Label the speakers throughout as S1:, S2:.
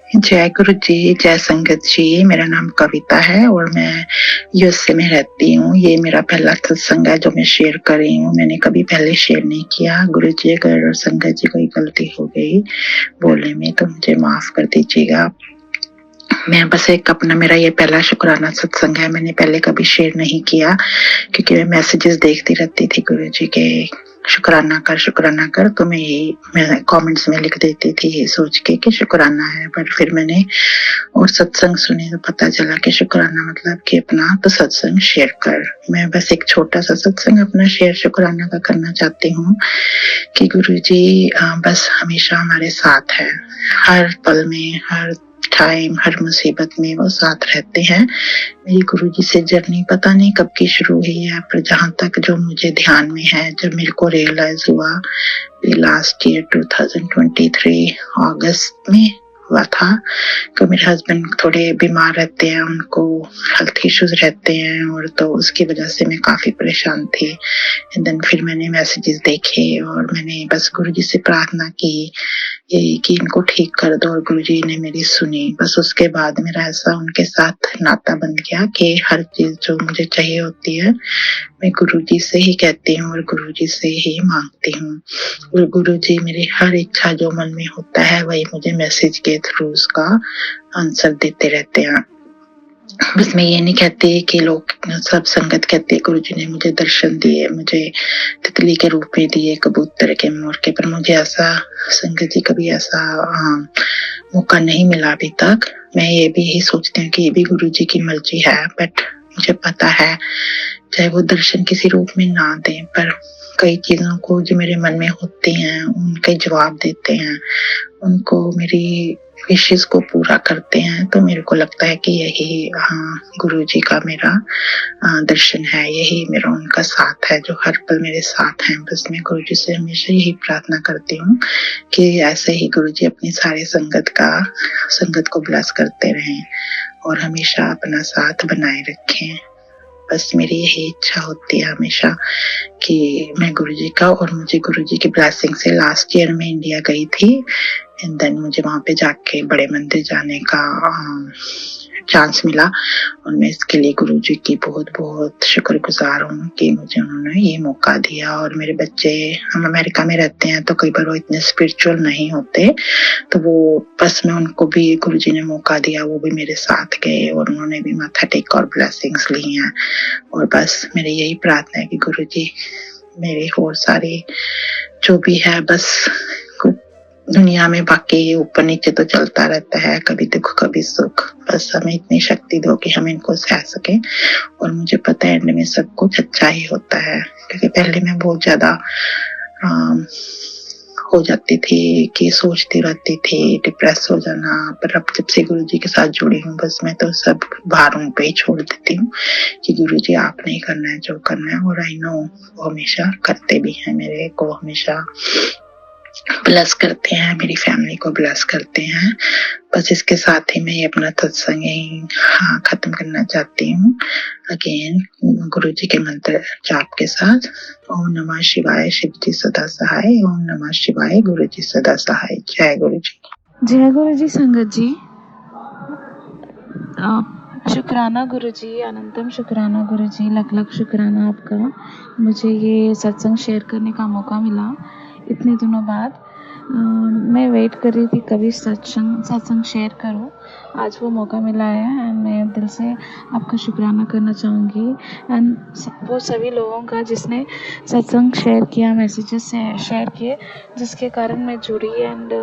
S1: जय गुरु जी, जय संगत जी। मेरा नाम कविता है और मैं यूएसए में रहती हूँ। ये मेरा पहला सत्संग है जो मैं शेयर कर रही हूँ। मैंने कभी पहले शेयर नहीं किया। गुरु जी अगर संगत जी कोई गलती हो गई बोलने में तो मुझे माफ कर दीजिएगा। मैं बस एक अपना मेरा ये पहला शुक्राना सत्संग है। मैंने पहले कभी शेयर नहीं किया क्योंकि मैं मैसेजेस देखती रहती थी गुरु जी के शुक्राना कर तो मैं कमेंट्स में लिख देती थी ये सोच के कि शुक्राना है। पर फिर मैंने और सत्संग सुने तो पता चला कि शुक्राना मतलब कि अपना तो सत्संग शेयर कर। मैं बस एक छोटा सा सत्संग अपना शेयर शुक्राना का करना चाहती हूँ कि गुरु जी बस हमेशा हमारे साथ है, हर पल में, हर टाइम, हर मुसीबत में वो साथ रहते हैं। मेरी गुरुजी से जर्नी पता नहीं कब की शुरू हुई है, पर जहाँ तक जो मुझे ध्यान में है, जब मेरे को रियलाइज हुआ लास्ट ईयर 2023 अगस्त में हुआ था। तो मेरे हस्बैंड थोड़े बीमार रहते हैं, उनको हेल्थ इश्यूज रहते हैं और तो उसकी वजह से मैं काफी परेशान थी। एंड देन फिर मैंने मैसेजेस देखे और मैंने बस गुरुजी से प्रार्थना की यही कि इनको ठीक कर दो और गुरुजी ने मेरी सुनी। बस उसके बाद मेरा ऐसा उनके साथ नाता बन गया कि हर चीज जो मुझे चाहिए होती है मैं गुरुजी से ही कहती हूँ और गुरुजी से ही मांगती हूँ और गुरुजी मेरी हर इच्छा जो मन में होता है वही मुझे मैसेज के थ्रू उसका आंसर देते रहते हैं। बस मैं ये नहीं कहती कि लोग सब संगत कहती है गुरुजी ने मुझे दर्शन दिए, मुझे तितली के रूप में दिए, कबूतर के, मोर के, पर मुझे ऐसा संगत जी कभी ऐसा मौका नहीं मिला अभी तक। मैं ये भी यही सोचती हूँ कि ये भी गुरुजी की मर्जी है, बट मुझे पता है चाहे वो दर्शन किसी रूप में ना दें पर कई चीजों को जो मेरे मन में होती हैं उनके जवाब देते हैं, उनको मेरी विशेष को पूरा करते हैं। तो मेरे को लगता है कि यही गुरुजी का मेरा दर्शन है, यही मेरा उनका साथ है जो हर पल मेरे साथ हैं। बस मैं गुरुजी से हमेशा यही प्रार्थना करती हूँ कि ऐसे ही गुरुजी अपनी सारी संगत को ब्लेस करते रहें और हमेशा अपना साथ बनाए रखें। बस मेरी यही इच्छा होती है हमेशा कि मैं गुरुजी का और मुझे गुरुजी की ब्लेसिंग से लास्ट ईयर में इंडिया गई थी एंड देन मुझे वहां पे जाके बड़े मंदिर जाने का चांस मिला और मैं इसके लिए गुरुजी की बहुत बहुत शुक्रगुजार हूँ कि मुझे उन्होंने ये मौका दिया। और मेरे बच्चे, हम अमेरिका में रहते हैं तो कई बार वो इतने स्पिरिचुअल नहीं होते, तो वो बस में उनको भी गुरुजी ने मौका दिया, वो भी मेरे साथ गए और उन्होंने भी माथा टेक और ब्लेसिंग्स ली हैं। और बस मेरी यही प्रार्थना है कि गुरुजी मेरे और सारे जो भी है, बस दुनिया में बाकी ऊपर नीचे तो चलता रहता है, कभी दुख कभी सुख, बस हमें इतनी शक्ति दो कि हम इनको सह सके। और मुझे पता है एंड में सब कुछ अच्छा ही होता है, क्योंकि पहले मैं बहुत ज्यादा हो जाती थी कि सोचती रहती थी, डिप्रेस हो जाना। पर अब जब से गुरुजी के साथ जुड़ी हूँ बस मैं तो सब भारों पे ही छोड़ देती हूँ कि गुरुजी आप नहीं करना है जो करना है। और आई नो वो हमेशा करते भी हैं, मेरे को हमेशा ब्लेस करते हैं, मेरी फैमिली को ब्लेस करते हैं। बस इसके साथ ही मैं ये अपना सत्संग यही खत्म करना चाहती हूँ। अगेन गुरुजी के मंत्र जाप के साथ, ओम नमः शिवाय, शिव जी सदा सहाय, ओम नमः शिवाय, गुरु जी सदा सहाय। जय गुरु जी।
S2: जय गुरु जी संगत जी। शुक्राना गुरु जी, अनंतम शुक्राना गुरु जी, लख लख शुक्राना आपका, मुझे ये सत्संग शेयर करने का मौका मिला इतने दिनों बाद। मैं वेट कर रही थी कभी सत्संग शेयर करूं, आज वो मौका मिला है एंड मैं दिल से आपका शुक्राना करना चाहूँगी एंड वो सभी लोगों का जिसने सत्संग शेयर किया, मैसेजेस शेयर किए, जिसके कारण मैं जुड़ी एंड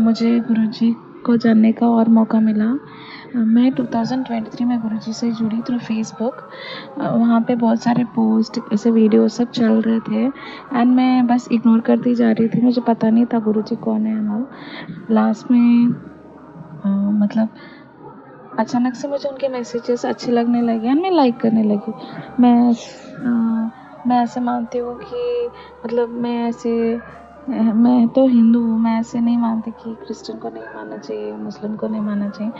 S2: मुझे गुरुजी को जानने का और मौका मिला। मैं 2023 में गुरुजी से जुड़ी थ्रू फेसबुक। वहाँ पे बहुत सारे पोस्ट, ऐसे वीडियो सब चल रहे थे एंड मैं बस इग्नोर करती जा रही थी, मुझे पता नहीं था गुरुजी कौन है एंड ऑल। लास्ट में मतलब अचानक से मुझे उनके मैसेजेस अच्छे लगने लगे एंड मैं लाइक करने लगी। मैं ऐसे मानती हूँ कि मतलब मैं ऐसे मैं तो हिंदू हूँ, मैं ऐसे नहीं मानती कि क्रिश्चियन को नहीं मानना चाहिए, मुस्लिम को नहीं मानना चाहिए।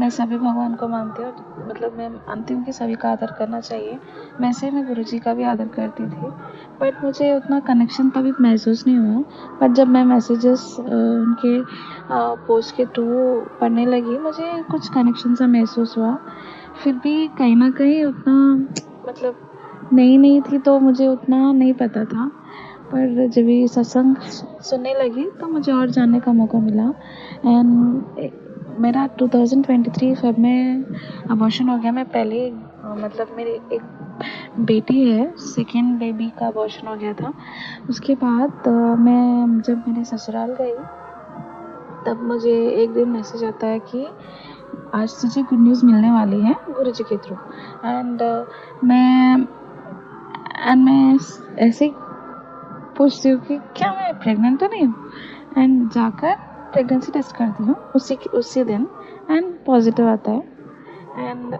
S2: मैं सभी भगवान को मानती हूँ, मतलब मैं मानती हूँ कि सभी का आदर करना चाहिए। वैसे मैं गुरुजी का भी आदर करती थी, बट मुझे उतना कनेक्शन तभी महसूस नहीं हुआ। बट जब मैं मैसेजेस उनके पोस्ट के थ्रू पढ़ने लगी, मुझे कुछ कनेक्शन सा महसूस हुआ। फिर भी कहीं ना कहीं उतना, मतलब नई थी तो मुझे उतना नहीं पता था। पर जब ये सत्संग सुनने लगी तो मुझे और जानने का मौका मिला। एंड मेरा 2023 फेब में अबॉर्शन हो गया। मैं पहले मतलब मेरी एक बेटी है, सेकेंड बेबी का अबॉर्शन हो गया था। उसके बाद मैं जब मेरे ससुराल गई तब मुझे एक दिन मैसेज आता है कि आज तुझे गुड न्यूज़ मिलने वाली है गुरुजी के थ्रू। एंड मैं ऐसे ही पूछती हूँ कि क्या मैं प्रेग्नेंट तो नहीं हूँ। एंड जाकर प्रेगनेंसी टेस्ट करती हूँ उसी दिन, एंड पॉजिटिव आता है। एंड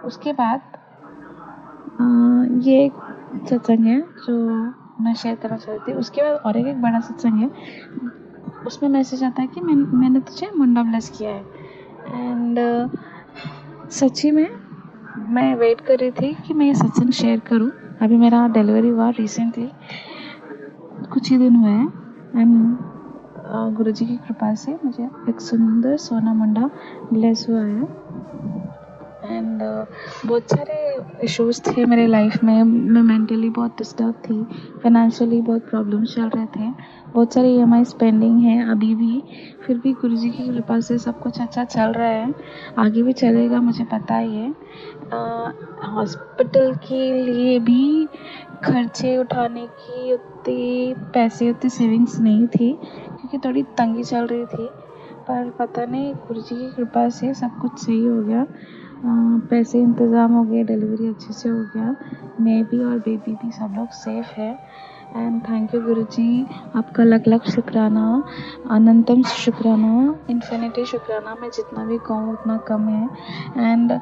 S2: उसके बाद ये एक सत्संग है जो मैं शेयर करना चाहती हूँ। उसके बाद और एक बड़ा सत्संग है, उसमें मैसेज आता है कि मैंने तुझे मुंडा ब्लेस किया है। एंड सच्ची में मैं वेट कर रही थी कि मैं ये सत्संग शेयर करूँ। अभी मेरा डिलीवरी हुआ रिसेंटली, कुछ ही दिन हुए हैं। एंड गुरुजी की कृपा से मुझे एक सुंदर सोना मुंडा ब्लेस हुआ है। एंड बहुत सारे इश्यूज थे मेरे लाइफ में। मैं मेंटली बहुत डिस्टर्ब थी, फाइनेंशियली बहुत प्रॉब्लम्स चल रहे थे, बहुत सारे EMI पेंडिंग हैं अभी भी। फिर भी गुरुजी की कृपा से सब कुछ अच्छा चल रहा है, आगे भी चलेगा, मुझे पता ही है। हॉस्पिटल के लिए भी खर्चे उठाने की उतनी सेविंग्स नहीं थी, क्योंकि थोड़ी तंगी चल रही थी। पर पता नहीं गुरुजी की कृपा से सब कुछ सही हो गया। पैसे इंतज़ाम हो गए, डिलीवरी अच्छे से हो गया, मैं भी और बेबी भी सब लोग सेफ़ है। एंड थैंक यू गुरुजी, आपका लख शुक्राना, अनंतम शुक्राना, इन्फिनिटी शुक्राना। मैं जितना भी कहूँ उतना कम है। एंड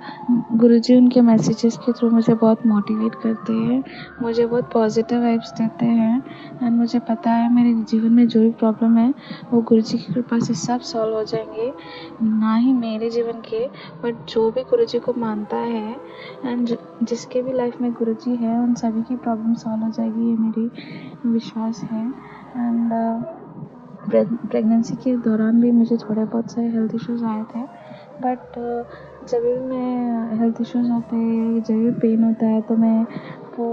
S2: गुरुजी उनके मैसेजेस के थ्रू मुझे बहुत मोटिवेट करते हैं, मुझे बहुत पॉजिटिव वाइब्स देते हैं। एंड मुझे पता है मेरे जीवन में जो भी प्रॉब्लम है वो गुरुजी की कृपा से सब सॉल्व हो जाएंगे। ना ही मेरे जीवन के, बट जो भी गुरुजी को मानता है एंड जिसके भी लाइफ में गुरुजी है, उन सभी की प्रॉब्लम सॉल्व हो जाएगी, ये मेरी विश्वास है। एंड प्रेगनेंसी के दौरान भी मुझे थोड़े बहुत से हेल्थ इश्यूज आए थे, बट जब भी मैं हेल्थ इश्यूज होते हैं, जब भी पेन होता है, तो मैं वो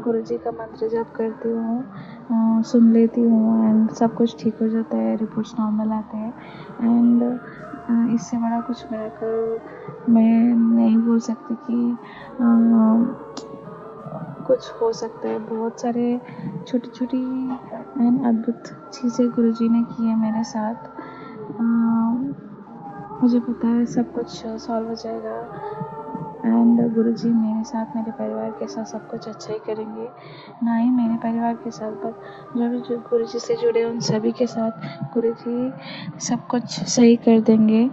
S2: गुरुजी का मंत्र जप करती हूँ, सुन लेती हूँ, एंड सब कुछ ठीक हो जाता है, रिपोर्ट्स नॉर्मल आते हैं। एंड इससे बड़ा कुछ मिरेकल मैं नहीं बोल सकती कि कुछ हो सकता है। बहुत सारे छोटी छोटी एंड अद्भुत चीज़ें गुरुजी ने की है मेरे साथ। मुझे पता है सब कुछ सॉल्व हो जाएगा। एंड गुरुजी मेरे साथ, मेरे परिवार के साथ सब कुछ अच्छा ही करेंगे। ना ही मेरे परिवार के साथ, पर जो भी गुरुजी से जुड़े उन सभी के साथ गुरुजी सब कुछ सही कर देंगे।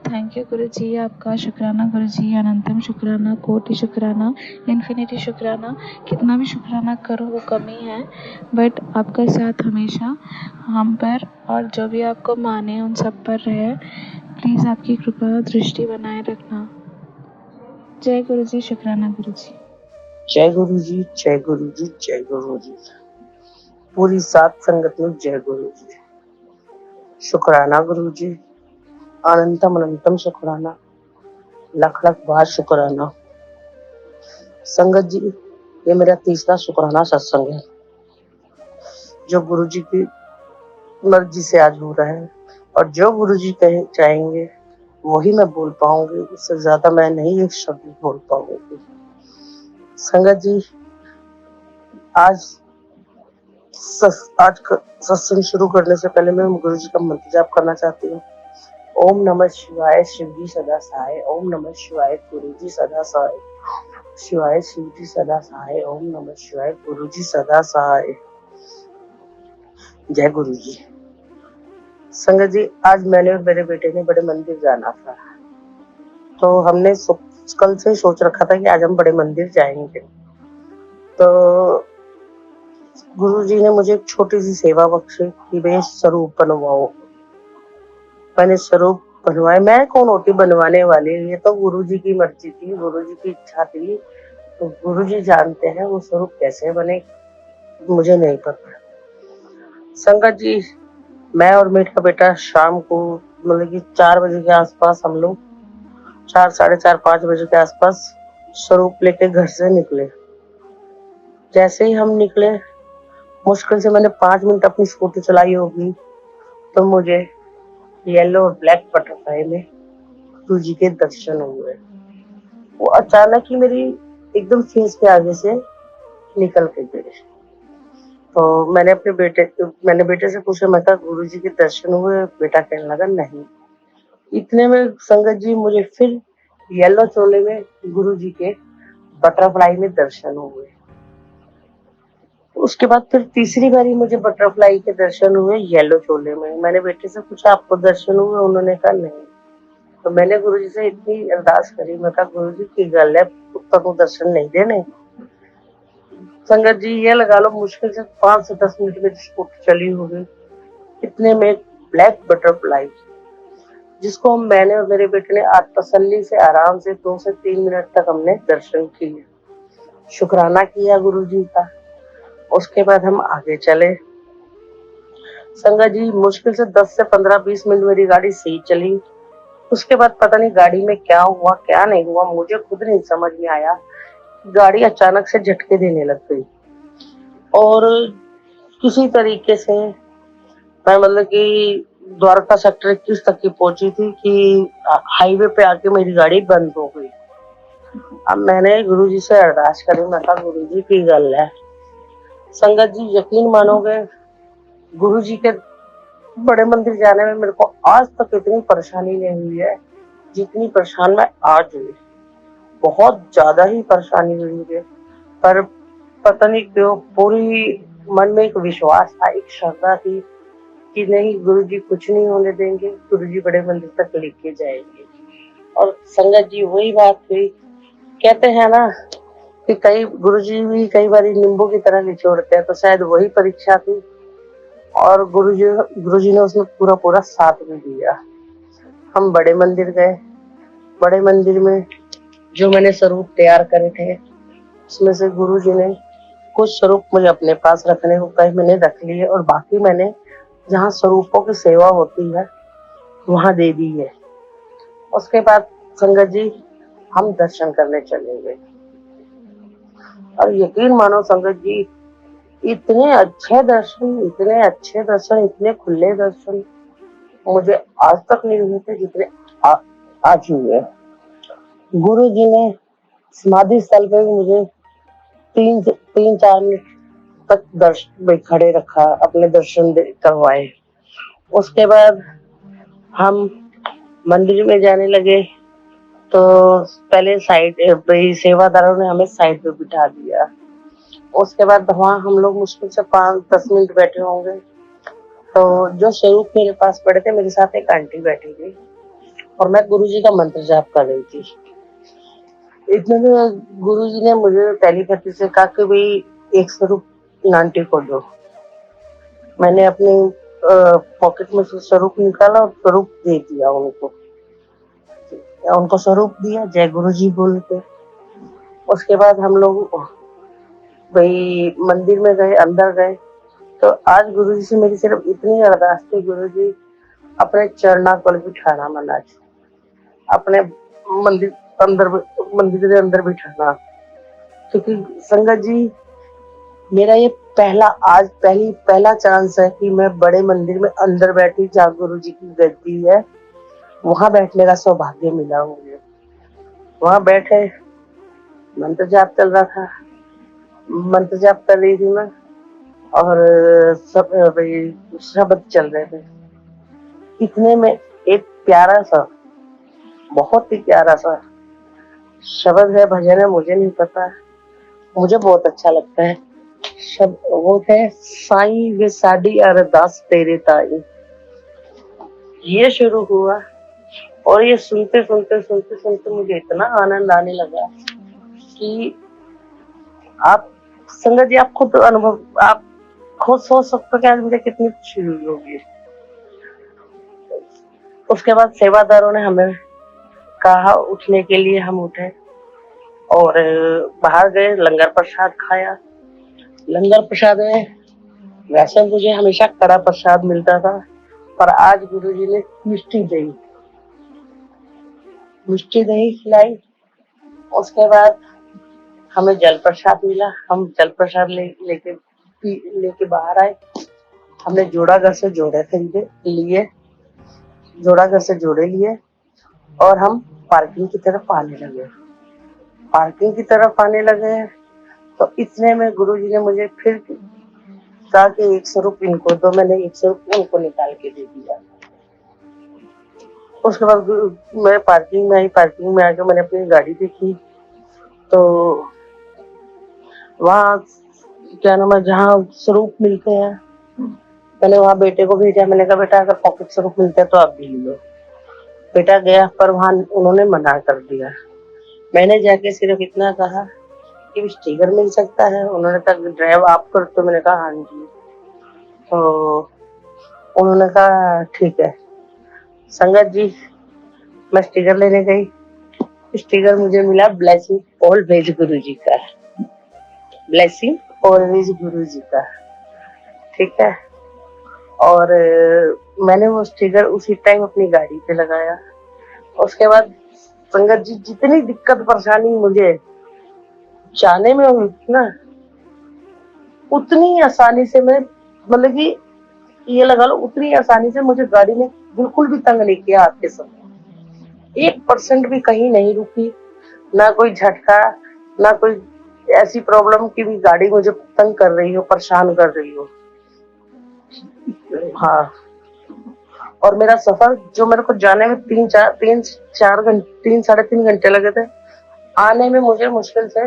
S2: थैंक यू गुरुजी, आपका शुक्राना गुरुजी, अनंतम शुक्राना, कोटि शुक्राना, इन्फिनिटी शुक्राना। कितना भी शुक्राना करो वो कमी है, बट आपका साथ हमेशा हम पर और जो भी आपको माने उन सब पर रहे। प्लीज़ आपकी कृपा दृष्टि बनाए रखना। जय गुरुजी, शुक्राना गुरुजी।
S3: जय गुरु जी, जय गुरु जी, जय गुरु जी। पूरी सात संगत में जय गुरु जी। शुक्राना गुरु जी, अनंतम अनंतम शुक्राना, लख लख बार शुक्राना। संगत जी, ये मेरा तीसरा शुक्राना सत्संग है जो गुरु जी की मर्जी से आज हो रहा है, और जो गुरु जी कहे चाहेंगे वही मैं बोल पाऊंगी, उससे ज्यादा मैं नहीं एक शब्द बोल पाऊंगी। संगत जी, आज सत्संग शुरू करने से पहले मैं गुरु जी का मंत्र जाप करना चाहती हूँ। ओम नमः शिवाय, शिव जी सदा सहाय। ओम नमः शिवाय, गुरु जी सदा सहाय। शिवाय, शिव जी सदा सहाय। ओम नमः शिवाय, गुरु जी सदा सहाय। जय गुरु जी। संगत जी, आज मैंने और मेरे बेटे ने बड़े मंदिर जाना था, तो हमने कल से सोच रखा था कि आज हम बड़े मंदिर जाएंगे। तो गुरु जी ने मुझे एक छोटी सी सेवा बख्शी कि भाई स्वरूप बनवाओ। मैंने स्वरूप बनवाए। मैं कौन होती बनवाने वाली, ये तो गुरु जी की मर्जी थी, गुरु जी की इच्छा थी। तो गुरु जी जानते हैं वो स्वरूप कैसे बने, मुझे नहीं पता। संगत जी, मैं और मेरा बेटा शाम को मतलब कि 4 बजे के आसपास हम लोग 4, साढ़े 4, 5 बजे के आसपास स्वरूप लेके घर से निकले। जैसे ही हम निकले, मुश्किल से मैंने 5 मिनट अपनी स्कूटी चलाई होगी तो मुझे येलो और ब्लैक बटरफ्लाई में गुरु जी के दर्शन हुए। वो अचानक ही मेरी एकदम फेस के आगे से निकल के गए। तो मैंने बेटे से पूछा, मैं कहा गुरु जी के दर्शन हुए? बेटा कहने लगा नहीं। इतने में संगत जी मुझे फिर येलो चोले में गुरु जी के बटरफ्लाई में दर्शन हुए। उसके बाद फिर तीसरी बारी मुझे बटरफ्लाई के दर्शन हुए येलो चोले में। मैंने बेटे से पूछा आपको दर्शन हुए? उन्होंने कहा नहीं। तो मैंने गुरु जी से इतनी अरदास करी, मैं कहा गुरु जी की गल है, कुत्ता को दर्शन नहीं देने। संगत जी ये लगा लो मुश्किल से 5 से 10 मिनट में स्कूटी चली होगी। इतने में ब्लैक बटरफ्लाई, जिसको मैंने और मेरे बेटे ने आज तसल्ली से आराम से 2 से 3 मिनट तक हमने दर्शन किए, शुक्राना किया गुरु जी का। उसके बाद हम आगे चले। संगत जी मुश्किल से 10 से 15-20 मिनट मेरी गाड़ी सही चली। उसके बाद पता नहीं गाड़ी में क्या हुआ क्या नहीं हुआ, मुझे खुद नहीं समझ में आया। गाड़ी अचानक से झटके देने लग गई और किसी तरीके से मैं मतलब कि द्वारका सेक्टर 21 तक की पहुंची थी कि हाईवे पे आके मेरी गाड़ी बंद हो गई। अब मैंने गुरुजी से अरदास करी, मैं कहा गुरुजी की गल है। संगत जी यकीन मानोगे, गुरुजी के बड़े मंदिर जाने में मेरे को आज तक इतनी परेशानी नहीं हुई है जितनी परेशान मैं आज हुई। बहुत ज्यादा ही परेशानी हुई है, पर पता नहीं क्यों पूरी मन में एक विश्वास था, एक श्रद्धा थी कि नहीं गुरुजी कुछ नहीं होने देंगे, गुरुजी बड़े मंदिर तक लेके जाएंगे। और संगत जी वही बात हुई। कहते हैं ना कि कई गुरुजी भी कई बार नींबू की तरह निचोड़ते हैं, तो शायद वही परीक्षा थी और गुरुजी ने उसमें पूरा पूरा साथ भी दिया। हम बड़े मंदिर गए। बड़े मंदिर में जो मैंने स्वरूप तैयार करे थे उसमें से गुरुजी ने कुछ स्वरूप मुझे अपने पास रखने को कहे, मैंने रख लिए और बाकी मैंने जहाँ स्वरूपों की सेवा होती है वहां दे दी है। उसके बाद संगत जी हम दर्शन करने चलेंगे और यकीन मानो संगत जी इतने अच्छे दर्शन, इतने अच्छे दर्शन, इतने खुले दर्शन मुझे आज तक नहीं हुए थे जितने आज हुए। गुरु जी ने समाधि स्थल पे भी मुझे 3-4 मिनट तक दर्शन में खड़े रखा, अपने दर्शन करवाए। उसके बाद हम मंदिर में जाने लगे तो पहले साइड सेवादारों ने हमें साइड पे बिठा दिया। उसके बाद वहां हम लोग मुश्किल से 5-10 मिनट बैठे होंगे तो जो स्वरूप मेरे पास पड़े थे, मेरे साथ एक आंटी बैठी थी और मैं गुरुजी का मंत्र जाप कर रही थी। इतने में गुरुजी ने मुझे टेलीपैथी से कहा कि भाई एक स्वरूप आंटी को दो। मैंने अपने पॉकेट में से स्वरूप निकाला और स्वरूप दे दिया उनको स्वरूप दिया, जय गुरु जी बोल के। उसके बाद हम लोग भाई मंदिर में गए, अंदर गए तो आज गुरु जी से मेरी सिर्फ इतनी अरदास थी, गुरु जी अपने चरणा को बिठाना मना, अपने मंदिर के अंदर बिठाना। क्योंकि संगत जी मेरा ये पहला चांस है कि मैं बड़े मंदिर में अंदर बैठी जहाँ गुरु जी की गद्दी है, वहां बैठने का सौभाग्य मिला मुझे। वहां बैठे मंत्र जाप चल रहा था, मंत्र जाप कर रही थी मैं और सब शब्द चल रहे थे। इतने में एक प्यारा सा, बहुत ही प्यारा सा शब्द है, भजन है, मुझे नहीं पता, मुझे बहुत अच्छा लगता है शब्द। वो है साईं वे साडी अरदास तेरे ताई। ये शुरू हुआ और ये सुनते सुनते मुझे इतना आनंद आने लगा कि आप संगत जी आप खुद अनुभव, आप खुद सोच सकते हो कि आज मुझे कितनी खुशी हुई होगी। उसके बाद सेवादारों ने हमें कहा उठने के लिए, हम उठे और बाहर गए, लंगर प्रसाद खाया। लंगर प्रसाद में वैसे मुझे हमेशा कड़ा प्रसाद मिलता था, पर आज गुरुजी ने मिष्टी दही खिलाई। उसके बाद हमें जल प्रसाद मिला, हम जल प्रसाद लेके बाहर आए। हमने जोड़ा घर से जोड़े लिए और हम पार्किंग की तरफ आने लगे। तो इतने में गुरुजी ने मुझे फिर कहा कि 100 रुपये इनको दो। मैंने 100 रुपये उनको निकाल के दे दिया। उसके बाद मैं पार्किंग में आके मैंने अपनी गाड़ी देखी, तो वहाँ क्या नाम है, जहाँ स्वरूप मिलते हैं, मैंने वहाँ बेटे को भेजा। मैंने कहा बेटा अगर पॉकेट स्वरूप मिलते हैं तो आप भी ले लो। बेटा गया, पर वहाँ उन्होंने मना कर दिया। मैंने जाके सिर्फ इतना कहा कि स्टिकर मिल सकता है। उन्होंने कहा ड्राइव आप करते हो? मैंने कहा हाँ जी। तो उन्होंने कहा ठीक है। संगत जी, मैं स्टिकर लेने गई। स्टिकर मुझे मिला ब्लेसिंग ऑलवेज गुरुजी का। ठीक है। और मैंने वो स्टिकर उसी टाइम अपनी गाड़ी पे लगाया। उसके बाद संगत जी, जितनी दिक्कत परेशानी मुझे जाने में हुई थी ना, उतनी आसानी से मैं, मतलब कि ये लगा लो, उतनी आसानी से मुझे गाड़ी ने बिल्कुल भी तंग नहीं किया। आते समय 1% भी कहीं नहीं रुकी, ना कोई झटका, ना कोई ऐसी प्रॉब्लम की भी गाड़ी मुझे तंग कर रही हो, परेशान कर रही हो। हाँ, और मेरा सफर जो मेरे को जाने में 3 घंटे लगे थे, आने में मुझे मुश्किल से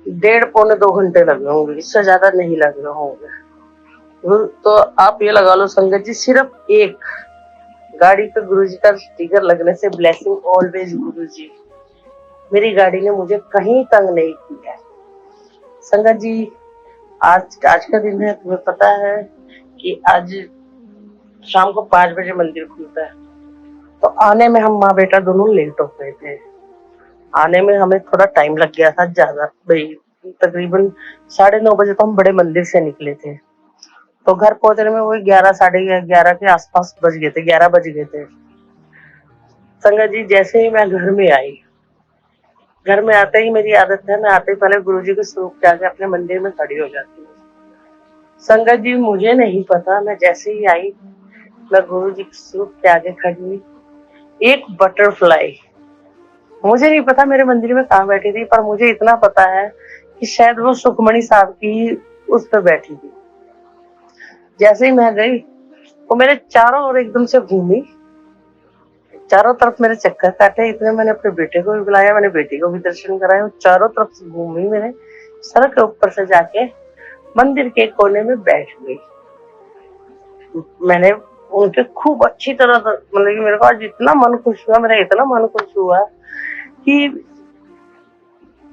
S3: 1.5-2 घंटे लगे होंगे, इससे ज्यादा नहीं लगे होंगे। तो आप ये लगा लो संगत जी, सिर्फ एक गाड़ी पे गुरुजी का स्टिकर लगने से, ब्लेसिंग ऑलवेज गुरुजी, मेरी गाड़ी ने मुझे कहीं तंग नहीं किया। संगत जी, आज का दिन है, तुम्हें पता है कि आज शाम को 5 बजे मंदिर खुलता है। तो आने में हम माँ बेटा दोनों लेट हो गए थे। आने में हमें थोड़ा टाइम लग गया था ज्यादा, भाई तकरीबन 9:30 बजे तो हम बड़े मंदिर से निकले थे। तो घर पहुंचने में वही 11-11:30 के आसपास बज गए थे, 11 बज गए थे। संगत जी, जैसे ही मैं घर में आते ही मेरी आदत है, मैं आते ही पहले गुरुजी के स्वरूप के आगे अपने मंदिर में खड़ी हो जाती हूँ। संगत जी, मुझे नहीं पता, मैं जैसे ही आई, मैं गुरुजी के स्वरूप के आगे खड़ी हुई, एक बटरफ्लाई, मुझे नहीं पता मेरे मंदिर में कहाँ बैठी थी, पर मुझे इतना पता है कि शायद वो सुखमणि साहब की उस पर बैठी थी। जैसे ही मैं गई, वो मेरे चारों ओर एकदम से घूमी, चारों तरफ मेरे चक्कर काटे। इतने मैंने अपने बेटे को भी बुलाया, मैंने बेटी को भी दर्शन कराया। चारों तरफ से घूमी, मैंने सड़क के ऊपर से जाके मंदिर के कोने में बैठ गई। मैंने उनके खूब अच्छी तरह, मतलब कि मेरे को आज इतना मन खुश हुआ, मेरा इतना मन खुश हुआ कि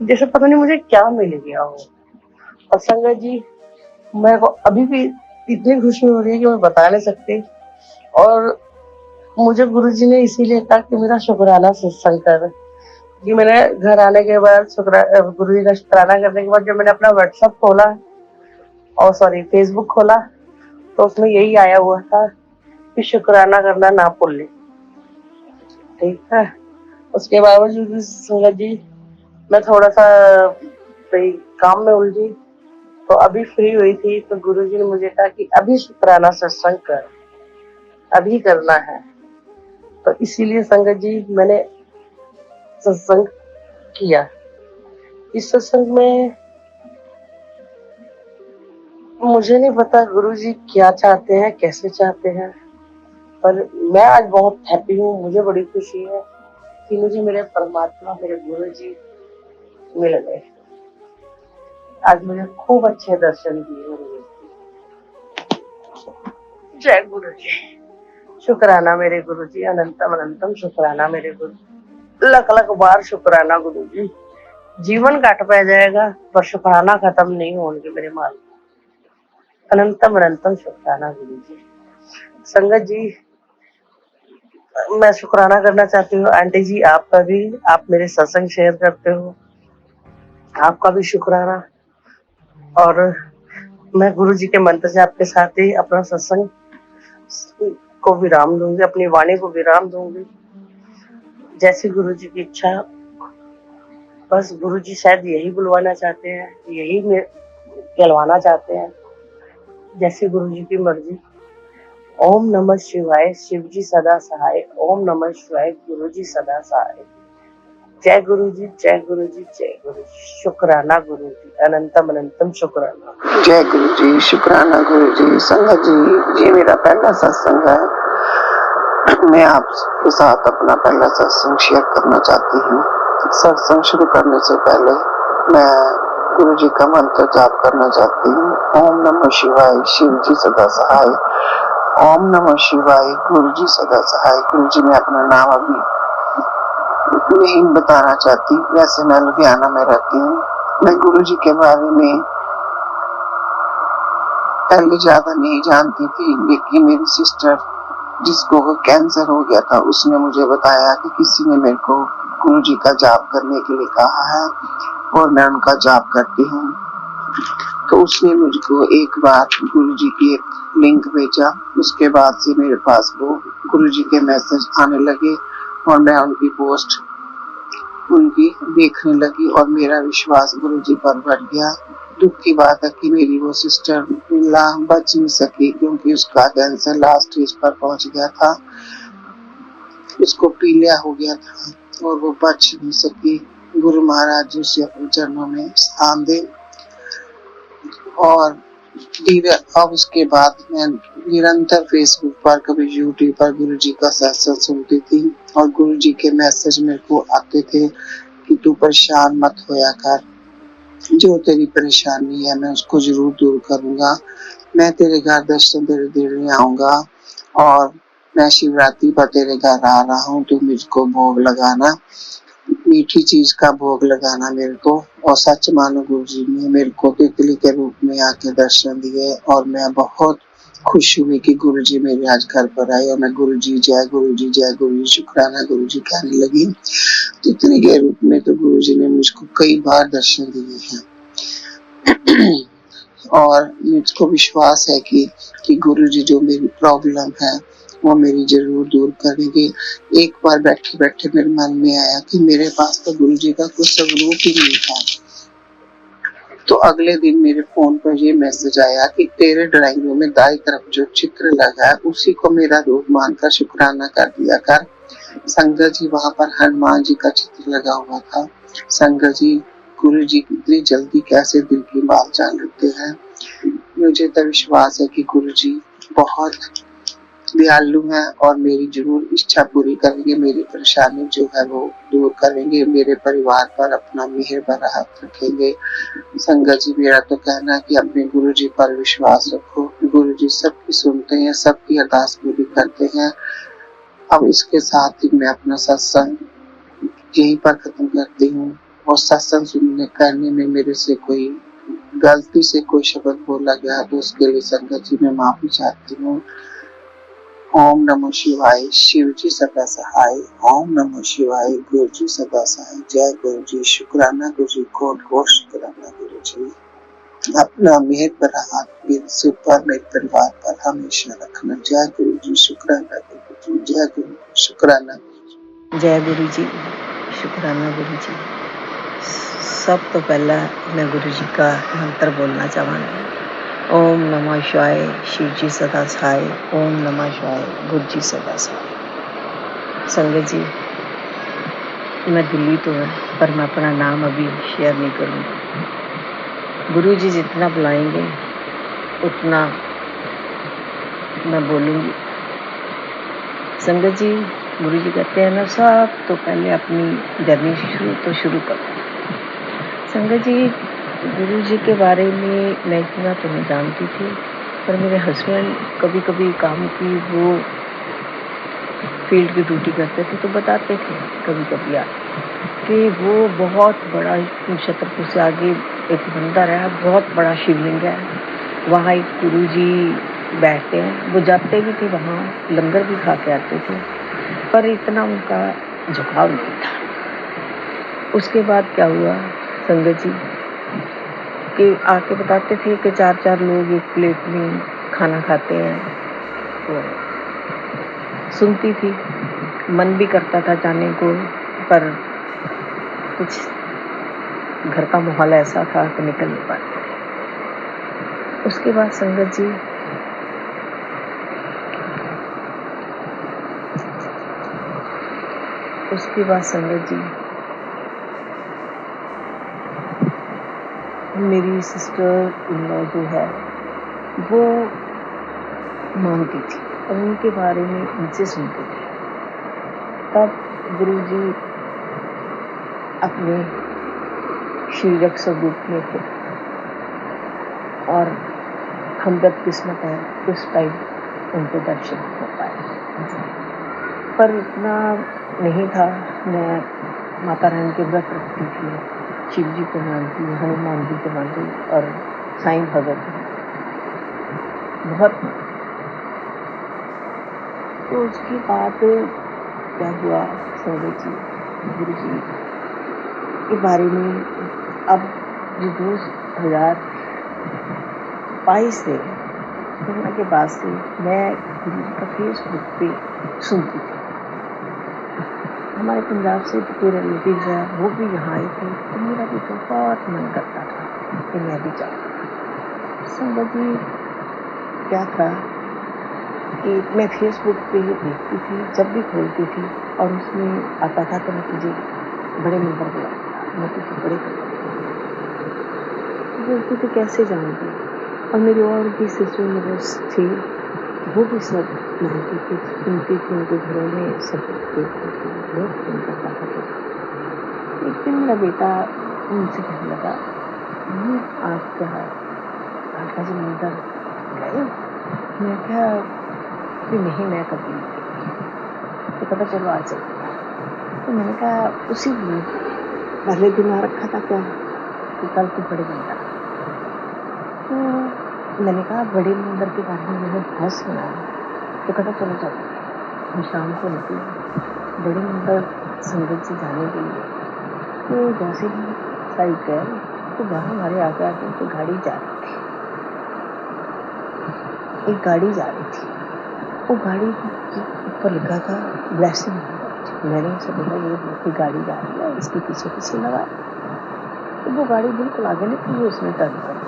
S3: जैसे पता नहीं मुझे क्या मिल गया हो। और संगत जी, मेरे को अभी भी इतनी खुशी हो रही है कि मैं बता नहीं सकती। और मुझे गुरुजी ने इसीलिए कहा कि मेरा शुक्राना सत्संग कर, कि मैंने घर आने के बाद गुरुजी का शुक्राना करने के बाद जब मैंने अपना व्हाट्सएप खोला, और सॉरी फेसबुक खोला, तो उसमें यही आया हुआ था कि शुक्राना करना ना भूलें। ठीक है। उसके बावजूद संगत जी, मैं थोड़ा सा काम में उलझी, तो अभी फ्री हुई थी, तो गुरुजी ने मुझे कहा कि अभी शुक्राना सत्संग कर, अभी करना है। तो इसीलिए संगत जी मैंने सत्संग किया। इस सत्संग में मुझे नहीं पता गुरुजी क्या चाहते हैं, कैसे चाहते हैं, पर मैं आज बहुत हैप्पी हूँ। मुझे बड़ी खुशी है कि मुझे मेरे परमात्मा, मेरे गुरुजी मिल गए। आज मुझे खूब अच्छे दर्शन दिए। जय गुरुजी, शुक्राना मेरे गुरुजी, अनंतम अनंतम शुक्राना मेरे गुरु, लख लख बार शुक्राना गुरुजी। जीवन काट पै जाएगा पर शुक्राना खत्म नहीं होंगे मेरे माल। अनंतम अनंतम शुक्राना गुरु जी। संगत जी, मैं शुक्राना करना चाहती हूँ आंटी जी आपका भी, आप मेरे सत्संग शेयर करते हो, आपका भी शुक्राना। और मैं गुरु जी के मंत्र से आपके साथ ही अपना सत्संग को विराम दूंगी, अपनी वाणी को विराम दूंगी, जैसी गुरु जी की इच्छा। बस गुरु जी शायद यही बुलवाना चाहते हैं, यही कहलवाना चाहते हैं, जैसे गुरु जी की मर्जी। ओम नमः शिवाय, शिव जी सदा सहाय। ओम नमः शिवाय, गुरु जी सदा सहाय। जय गुरु जी, जय गुरु जी, जय गुरु जी। शुक्राना गुरु जी, अनंतम अनंतम शुक्राना।
S1: जय गुरु जी, शुक्राना गुरु जी। संगत जी, ये मेरा पहला सत्संग है। मैं आपके साथ अपना पहला सत्संग शेयर करना चाहती हूँ। सत्संग शुरू करने से पहले मैं गुरु जी का मंत्र जाप करना चाहती हूँ। ओम नमः शिवाय, शिव जी सदा सहाय। ओम नमः शिवाय, गुरु जी सदा सहाय। गुरु जी, मैं अपना नाम अभी नहीं बताना चाहती, वैसे मैं लुधियाना में रहती हूँ। मैं गुरु जी के बारे में पहले ज्यादा नहीं जानती थी, लेकिन मेरी सिस्टर जिसको कैंसर हो गया था, उसने मुझे बताया कि किसी ने मेरे को गुरु जी का जाप करने के लिए कहा है और मैं उनका जाप करती हूँ। तो उसने मुझको एक बार गुरु जी की एक लिंक भेजा। उसके बाद से मेरे पास वो गुरु जी के मैसेज आने लगे और मैं उनकी पोस्ट उनकी देखने लगी और मेरा विश्वास गुरु जी पर बढ़ गया। दुख की बात है कि मेरी वो सिस्टर बच नहीं सकी, क्योंकि उसका कैंसर लास्ट स्टेज पर पहुंच गया था, उसको पीलिया हो गया था और वो बच नहीं सकी। गुरु महाराज जी उसे अपने चरणों में स्थान दे। और अब उसके बाद मैं निरंतर फेसबुक पर, कभी यूट्यूब पर गुरु जी का सत्संग सुनती थी और गुरु जी के मैसेज मेरे को आते थे कि तू परेशान मत होया कर, जो तेरी परेशानी है मैं उसको जरूर दूर करूंगा। मैं तेरे घर दर्शन तेरे देने आऊंगा और मैं शिवरात्रि पर तेरे घर आ रहा हूँ, तू मुझको भोग लगाना, मीठी चीज का भोग लगाना मेरे को। और सच मानो गुरु जी ने मेरे को तितली के रूप में आके दर्शन दिए और मैं बहुत खुश हुई कि गुरु जी मेरे आज घर पर आए और मैं गुरु जी जय गुरु जी, जय गुरु जी, शुक्राना गुरु जी कहने लगी। तितली के रूप में तो गुरु जी ने मुझको कई बार दर्शन दिए हैं और मुझको विश्वास है कि गुरु जी जो मेरी प्रॉब्लम है वो मेरी जरूर दूर करेंगे। एक बार बैठे बैठे मेरे मन में आया कि मेरे पास तो गुरु जी का कुछ स्वरूप ही नहीं था। तो अगले दिन मेरे फोन पर ये मैसेज आया कि तेरे ड्राइंग रूम में दाई तरफ जो चित्र लगा है उसी को मेरा रूप मानकर शुक्राना कर दिया कर। संगत जी, वहां पर हनुमान जी का चित्र लगा हुआ था। संगत जी, गुरु जी इतनी जल्दी कैसे दिल की बात जान लेते हैं। मुझे तो विश्वास है कि गुरु जी बहुत दयालु हैं और मेरी जरूर इच्छा पूरी करेंगे, मेरी परेशानी जो है वो दूर करेंगे, मेरे परिवार पर अपना मेहर भरा हाथ रखेंगे। संगत जी, मेरा तो कहना है कि अपने गुरु जी पर विश्वास रखो। गुरु जी सबकी सुनते हैं, सबकी अरदास पूरी करते हैं। अब इसके साथ ही मैं अपना सत्संग यहीं पर खत्म करती हूँ और सत्संग सुनने करने में मेरे से कोई गलती से कोई शब्द बोला गया तो उसके लिए संगत जी मैं माफी चाहती हूँ। ओम नमः शिवाय, शिव जी सदा सहाय। ओम नमः शिवाय, गुरु जी सदा सहाय। जय गुरु जी, शुक्राना गुरु जी, कोट कोट शुक्राना गुरु जी। अपना मेहर भरा हाथ मेरे सिर पर, मेरे परिवार पर हमेशा रखना। जय गुरु जी, शुक्राना गुरु जी, जय गुरु जी, शुक्राना।
S3: जय गुरु जी, शुक्राना गुरु जी। सब तो पहला मैं गुरु जी का मंत्र बोलना चाहूँगी। ओम नमः शिवाय, शिव जी सदा सहाय। ओम नमः शिवाय, गुरु जी सदा सहाय। संगत जी, मैं दिल्ली तो है पर मैं अपना नाम अभी शेयर नहीं करूँगी। गुरु जी जितना बुलाएंगे उतना मैं बोलूँगी। संगत जी, गुरु जी कहते हैं ना, सब तो पहले अपनी जर्नी शुरू करो। संगत जी, गुरु जी के बारे में मैं इतना तो नहीं जानती थी, पर मेरे हस्बैंड कभी कभी काम की वो फील्ड की ड्यूटी करते थे तो बताते थे कभी कभी कि वो बहुत बड़ा छतरपुर से आगे एक मंदिर है, बहुत बड़ा शिवलिंग है वहाँ एक गुरु जी बैठते हैं, वो जाते भी थे वहाँ, लंगर भी खा के आते थे, पर इतना उनका झुकाव नहीं था। उसके बाद क्या हुआ, संगत जी कि आके बताते थे कि 4-4 लोग एक प्लेट में खाना खाते हैं। तो सुनती थी, मन भी करता था जाने को, पर कुछ घर का माहौल ऐसा था कि निकल नहीं पाते थे। उसके बाद संगत जी मेरी सिस्टर इन लॉ जो है वो मानती थी और उनके बारे में उनसे सुनते थे। तब गुरुजी अपने शीर्षक स्वरूप में थे और हम बदकिस्मत है उस टाइम उनके दर्शन हो पाए, पर इतना नहीं था। मैं माता रानी के व्रत रखती थी, शिव जी को मानती, हनुमान जी को मानती और साईं भगत बहुत। तो उसके बाद क्या हुआ संगत जी, गुरु जी के बारे में अब जो 2022 से कोरोना के बाद से मैं गुरु जी का फेसबुक पे सुनती थी। हमारे पंजाब से जो रिलेटिव है वो भी यहाँ आए थे, तो मेरा भी बहुत मन करता था कि मैं भी जाऊँ। संगत जी क्या था कि मैं फेसबुक पे देखती थी, जब भी खोलती थी और उसमें आता था कि मैं तुझे बड़े नंबर बुलाऊंगा, मैं तुझे बड़े बोलती थी कैसे जाऊँगी। और मेरी और भी सिस्टर मेरे थी, वो भी सब मानती थी, सुनती थी, उनके घरों में सब देखती थी, बहुत फोन करता था। एक दिन मेरा बेटा उनसे कहने लगा, मम्मी आप क्या कालका जी मंदिर गए? मैं क्या कि नहीं, मैं कभी नहीं गई। तो पता चलो आ जाइए। तो मैंने कहा उसी दिन पहले दिन आ रखा था क्या कि कल तो बड़े मंदिर। तो मैंने कहा बड़े मंदिर के बारे में मैंने बहुत सुना है। तो कहता चलो चलो, हम शाम को निकले बड़े मंदिर संगत से जाने के लिए। तो जैसे ही साइड गए तो वहाँ हमारे आगे आगे एक गाड़ी जा रही थी, वो गाड़ी के ऊपर लिखा था ब्लेसिंग। मैंने उसे बोला ये गाड़ी जा रही है, इसके पीछे पीछे लगा। तो वो गाड़ी बिल्कुल आगे निकली, उसने टर्न कर दिया।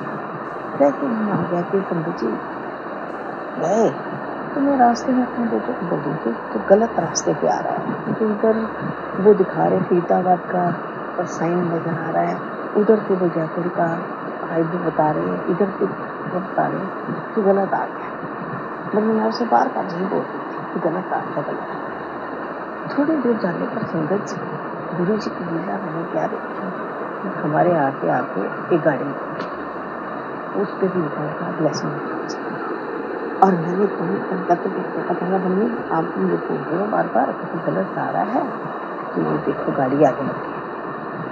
S3: जैसे हम आ गया कि पंडित जी गए, तो मैं रास्ते में अपने बेटे को बोली थी तो गलत रास्ते पे आ रहा है, क्योंकि उधर वो दिखा रहे फरीदाबाद का और साइन नजर आ रहा है, उधर के वो जयपुर का हाईवे बता रहे हैं, इधर के वो बता रहे हैं, तो गलत आ गया। मतलब मैं उसे बार बार नहीं बोलती थी कि गलत आ गया, गलत। थोड़ी दूर जाने पर संगत जी गुरु जी की लीला मैंने क्या देखी, हमारे आके आके एक गाड़ी उस पर भी लिखा था ब्लेसिंग। और मैंने तो कहना मम्मी आप ये बोल रहे हो बार बार तो गलत जा रहा है, तो ये देखो गाड़ी आगे लगी है।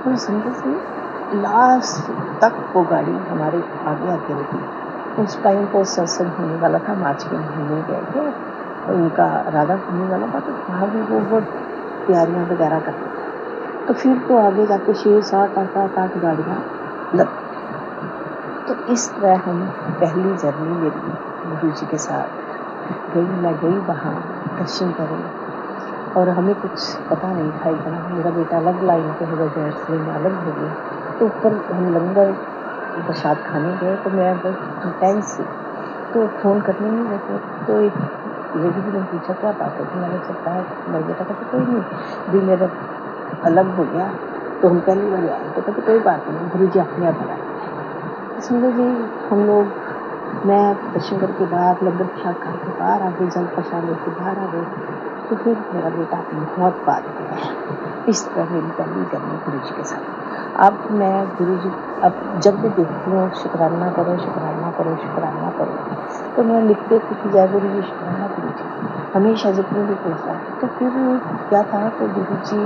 S3: तो संगत जी लास्ट तक वो गाड़ी हमारे आगे आगे लगी। उस टाइम को सत्संग होने वाला था, मार्च के महीने गए थे, उनका राधा होने वाला था, तो वहाँ भी वो बहुत तैयारियाँ वगैरह करते थे। तो फिर तो आगे जाके 6-7 8 गाड़ियाँ लग। तो इस तरह हम पहली जर्नी मेरी गुरु जी के साथ गई। मैं गई वहाँ दर्शन करें और हमें कुछ पता नहीं था इतना। मेरा बेटा अलग लाइन पे हो गया, में अलग हो गया। तो ऊपर हम लंगर प्रसाद खाने गए, तो मैं बहुत टेंस थी, तो फ़ोन करने नहीं लगे। तो एक लेडी ने पूछा क्या बात है, तो मैंने बताया मेरा बेटा कहता कोई नहीं, भी मेरा अलग हो गया तो हम पहली बार आए। तो कहते कोई बात नहीं, गुरु जी अपने आप आए। समझो जी हम लोग, मैं दर्शन करके बाहर लंगर प्रसाद खा के बाहर आ गई, जल प्रसाद लेके बाहर आ गई। तो फिर मेरा बेटा बहुत बात है। इस तरह मेरी पहली जर्नी गुरु जी के साथ। अब मैं गुरु जी अब जब भी देखती हूँ शुक्राना करो शुक्राना करो शुक्राना करो, तो मैं लिखते थी जय गुरु जी शुक्राना गुरु जी, हमेशा जितने भी पूछा। तो फिर क्या था तो गुरु जी,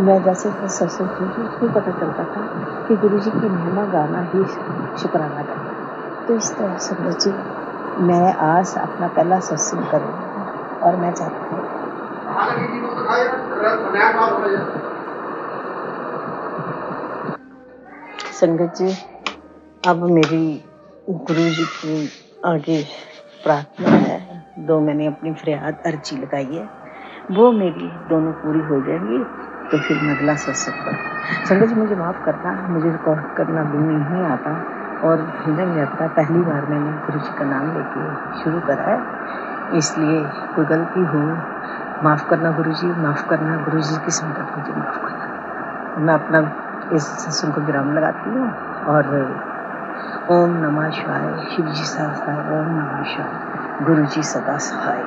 S3: मैं जैसे सत्संग सुनती उसमें पता चलता था कि गुरु जी की महिमा गाना ही शुक्राना करना।
S4: तो इस तरह संगत जी मैं आज अपना पहला सत्संग करूँगा और मैं चाहती हूँ संगत जी अब मेरी गुरु जी की आगे प्रार्थना है। 2 मैंने अपनी फरियाद अर्जी लगाई है, वो मेरी दोनों पूरी हो जाएंगी तो फिर मैं अगला सत्संग करूँ। संगत जी मुझे माफ़ करना, मुझे रिकॉर्ड करना भी नहीं आता और हृदय में आता। पहली बार मैंने गुरु जी का नाम लेके शुरू करा है, इसलिए कोई गलती हो माफ़ करना गुरु जी, माफ़ करना गुरु जी की संगत, मुझे माफ़ करना। मैं अपना इस सत्संग को विराम लगाती हूँ और ओम नमः शिवाय, शिव जी सहाय, ओम नमः शिवाय, गुरु जी सदा सहाय।